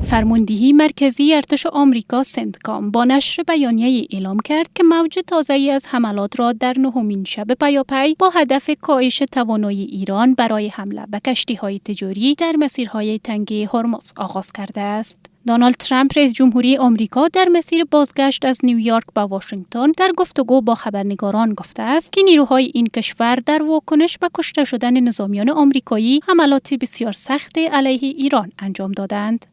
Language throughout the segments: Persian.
فرماندهی مرکزی ارتش آمریکا سنتکام با نشر بیانیه‌ای اعلام کرد که موج تازه‌ای از حملات را در نهمین شب پیاپی با هدف کاهش توانایی ایران برای حمله به کشتی‌های تجاری در مسیرهای تنگی هرمز آغاز کرده است. دونالد ترامپ رئیس جمهوری آمریکا در مسیر بازگشت از نیویورک به واشنگتن در گفتگو با خبرنگاران گفته است که نیروهای این کشور در واکنش به کشته شدن نظامیان آمریکایی حملات بسیار سخت علیه ایران انجام دادند.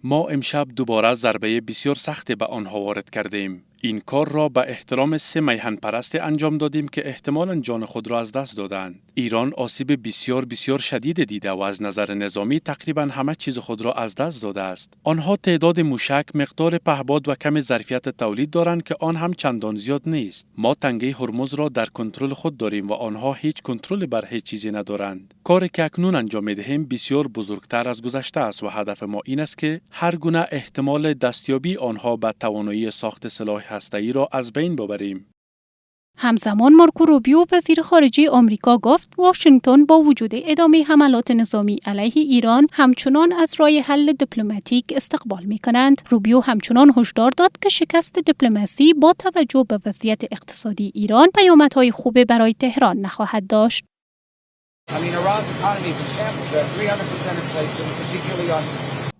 ما امشب دوباره ضربه بسیار سخت به آنها وارد کردیم. این کار را به احترام 3 میهن پرست انجام دادیم که احتمالاً جان خود را از دست دادند. ایران آسیب بسیار شدید دیده و از نظر نظامی تقریباً همه چیز خود را از دست داده است. آنها تعداد موشک، مقدار پهپاد و کم ظرفیت تولید دارند که آن هم چندان زیاد نیست. ما تنگه هرمز را در کنترل خود داریم و آنها هیچ کنترل بر هیچ چیزی ندارند. کاری که اکنون انجام می‌دهیم بسیار بزرگتر از گذشته است و هدف ما این است که هر گونه احتمال دستیابی آنها به توانایی ساخت سلاح هسته‌ای را از بین ببریم. همزمان مارکو روبیو وزیر خارجه آمریکا گفت واشنگتن با وجود ادامه حملات نظامی علیه ایران همچنان از راه حل دیپلماتیک استقبال می‌کنند. روبیو همچنان هشدار داد که شکست دیپلماسی با توجه به وضعیت اقتصادی ایران پیامدهای خوب برای تهران نخواهد داشت.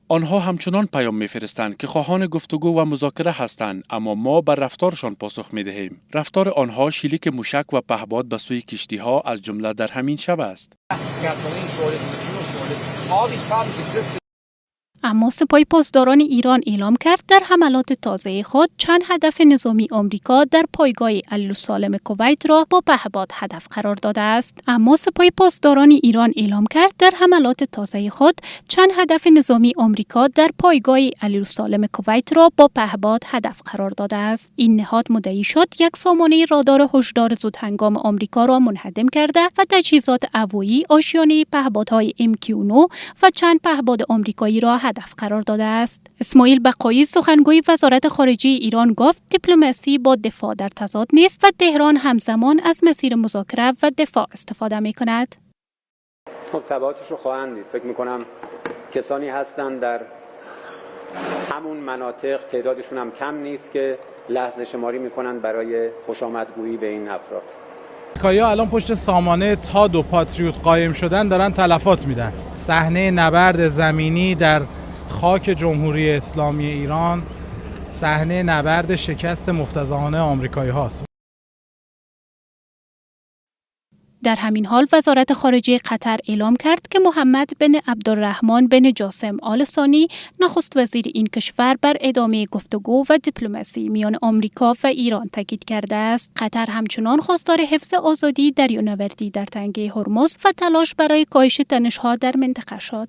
آنها همچنان پیام می‌فرستند که خواهان گفتگو و مذاکره هستند، اما ما بر رفتارشان پاسخ می‌دهیم. رفتار آنها شلیک موشک و پهپاد به سوی کشتی‌ها از جمله در همین شب است. اما سپاه پاسداران ایران اعلام کرد در حملات تازه خود چند هدف نظامی آمریکا در پایگاه علی‌السالم کویت را با پهپاد هدف قرار داده است. این نهاد مدعی شد یک سامانه رادار هشدار زودهنگام آمریکا را منهدم کرده و تجهیزات هوایی، آشیانه پهپادهای MQ-9 و چند پهپاد آمریکایی را هدف قرار داده است. اسماعیل بقایی سخنگوی وزارت خارجه ایران گفت دیپلماسی با دفاع در تضاد نیست و تهران همزمان از مسیر مذاکره و دفاع استفاده می کند. تبعاتش رو خواهند دید. فکر می‌کنم کسانی هستند در همون مناطق، تعدادشون هم کم نیست، که لحظه شماری می‌کنند برای خوشامدگویی به این افراد. آمریکایی‌ها الان پشت سامانه تاد و پاتریوت قایم شدن دارن تلفات میدن. صحنه نبرد زمینی در خاک جمهوری اسلامی ایران صحنه نبرد شکست مفتضحانه آمریکایی هاست. در همین حال وزارت خارجه قطر اعلام کرد که محمد بن عبدالرحمن بن جاسم آل ثانی نخست وزیر این کشور بر ادامه گفتگو و دیپلماسی میان آمریکا و ایران تاکید کرده است. قطر همچنان خواستار حفظ آزادی دریانوردی در تنگه هرمز و تلاش برای کاهش تنش‌ها در منطقه شد.